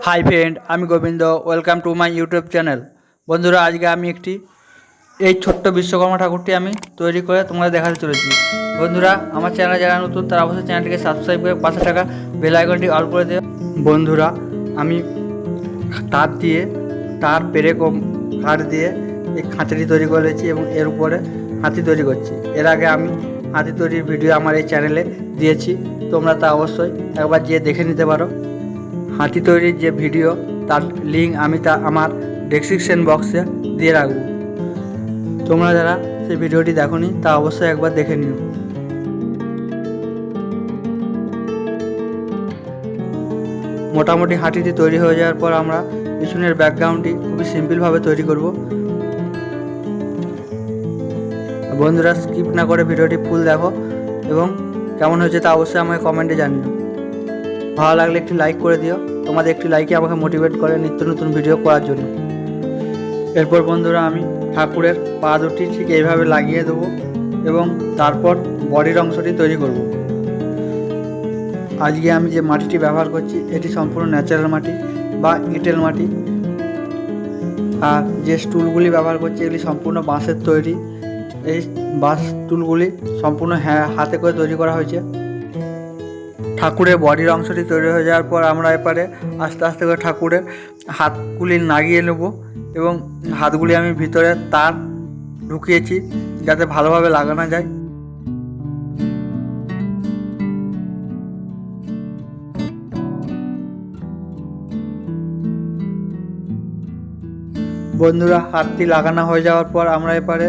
High friend, আমি Gobinda. Welcome to my YouTube channel. বন্ধুরা, আজকে আমি এই ছোট্ট বিশ্বকর্মা ঠাকুরটি আমি তৈরি করে তোমাদের দেখাতে চলেছি। বন্ধুরা, আমার চ্যানেলে যারা নতুন তারা অবশ্যই চ্যানেলটিকে সাবস্ক্রাইব করে পাশে থাকা বেল আইকনটি অল করে দিও। বন্ধুরা, আমি তার পেরে কাঠ দিয়ে এই খাঁচাটি তৈরি করেছি এবং এর উপরে হাতি তৈরি করছি। এর আগে আমি হাতি তৈরির ভিডিও আমার এই চ্যানেলে দিয়েছি, তোমরা তা অবশ্যই একবার যেয়ে দেখে নিতে পারো। হাতি তৈরির যে ভিডিও, তার লিঙ্ক আমি আমার ডেসক্রিপশন বক্সে দিয়ে রাখবো। তোমরা যারা সেই ভিডিওটি দেখোনি তা অবশ্যই একবার দেখে নিও। মোটামুটি হাতিটি তৈরি হয়ে যাওয়ার পর আমরা পিছনের ব্যাকগ্রাউন্ডটি খুবই সিম্পলভাবে তৈরি করব। বন্ধুরা, স্কিপ না করে ভিডিওটি ফুল দেখো এবং কেমন হয়েছে তা অবশ্যই আমাকে কমেন্টে জানিও। ভালো লাগলে একটি লাইক করে দিও, তোমাদের একটি লাইকই আমাকে মোটিভেট করে নিত্য নতুন ভিডিও করার জন্য। এরপর বন্ধুরা, আমি ঠাকুরের পা দুটি ঠিক এইভাবে লাগিয়ে দেবো এবং তারপর বডির অংশটি তৈরি করব। আজকে আমি যে মাটিটি ব্যবহার করছি এটি সম্পূর্ণ ন্যাচারাল মাটি বা এঁটেল মাটি। আর যে স্টুলগুলি ব্যবহার করছি এগুলি সম্পূর্ণ বাঁশের তৈরি। এই বাঁশ স্টুলগুলি সম্পূর্ণ হাতে করে তৈরি করা হয়েছে। ঠাকুরের বডির অংশটি তৈরি হয়ে যাওয়ার পর আমরা এপারে আস্তে আস্তে করে ঠাকুরের হাতগুলি লাগিয়ে নেব এবং হাতগুলি আমি ভিতরে তার ঢুকিয়েছি যাতে ভালোভাবে লাগানো যায়। বন্ধুরা, হাতটি লাগানো হয়ে যাওয়ার পর আমরা এপারে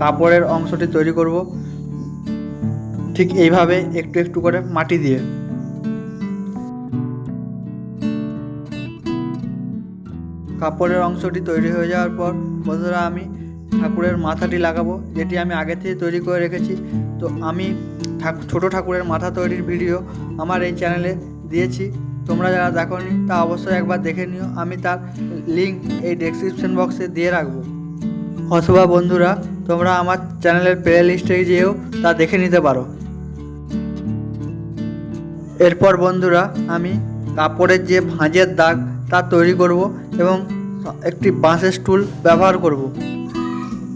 কাপড়ের অংশটি তৈরি করব, ঠিক এইভাবে একটু একটু করে মাটি দিয়ে। কাপড়ের অংশটি তৈরি হয়ে যাওয়ার পর বন্ধুরা, আমি ঠাকুরের মাথাটি লাগাবো, যেটি আমি আগে থেকে তৈরি করে রেখেছি। তো আমি ছোট ঠাকুরের মাথা তৈরির ভিডিও আমার এই চ্যানেলে দিয়েছি, তোমরা যারা দেখোনি তা অবশ্যই একবার দেখে নিও। আমি তার লিঙ্ক এই ডেসক্রিপশন বক্সে দিয়ে রাখবো, অথবা বন্ধুরা তোমরা আমার চ্যানেলের প্লে লিস্টে যেয়েও তা দেখে নিতে পারো। এরপর বন্ধুরা, আমি কাপড়ের যে ভাঁজের দাগ তা তৈরি করব এবং একটি বাঁশের স্টুল ব্যবহার করব।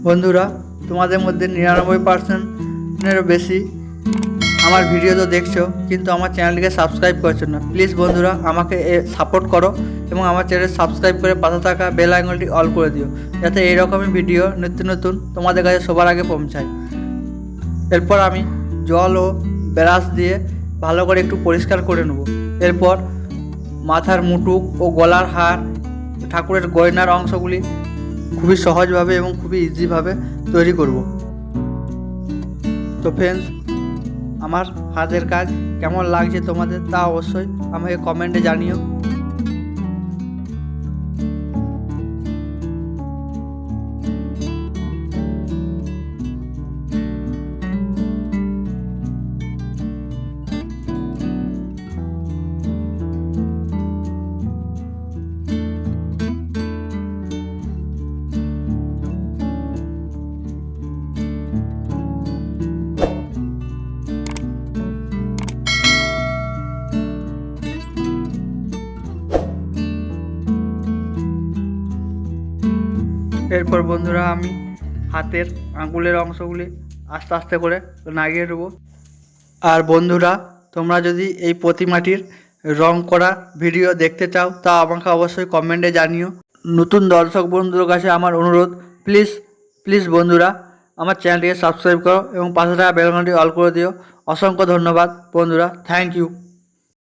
বন্ধুরা, তোমাদের মধ্যে 99%-এরও বেশি আমার ভিডিও তো দেখছো কিন্তু আমার চ্যানেলটিকে সাবস্ক্রাইব করছো না। প্লিজ বন্ধুরা, আমাকে সাপোর্ট করো এবং আমার চ্যানেল সাবস্ক্রাইব করে পাশে থাকা বেল আইকনটি অল করে দিও, যাতে এইরকমই ভিডিও নিত্য নতুন তোমাদের কাছে সবার আগে পৌঁছায়। এরপর আমি জল ও ব্রাশ দিয়ে ভালো করে একটু পরিষ্কার করে নেব। এরপর মাথার মুটুক ও গলার হার, ঠাকুরের গয়নার অংশগুলি খুবই সহজভাবে এবং খুবই ইজিভাবে তৈরি করব। তো ফ্রেন্ডস, আমার হাতের কাজ কেমন লাগছে তোমাদের তা অবশ্যই আমাকে কমেন্টে জানিও। এরপর বন্ধুরা, আমি হাতের আঙুলের অংশগুলি আস্তে আস্তে করে লাগিয়ে দেবো। আর বন্ধুরা, তোমরা যদি এই প্রতিমাটির রং করা ভিডিও দেখতে চাও তা আমাকে অবশ্যই কমেন্টে জানিও। নতুন দর্শক বন্ধুদের কাছে আমার অনুরোধ, প্লিজ বন্ধুরা আমার চ্যানেলটিকে সাবস্ক্রাইব করো এবং পাশে থাকা বেল আইকনটি অল করে দিও। অসংখ্য ধন্যবাদ বন্ধুরা, থ্যাংক ইউ।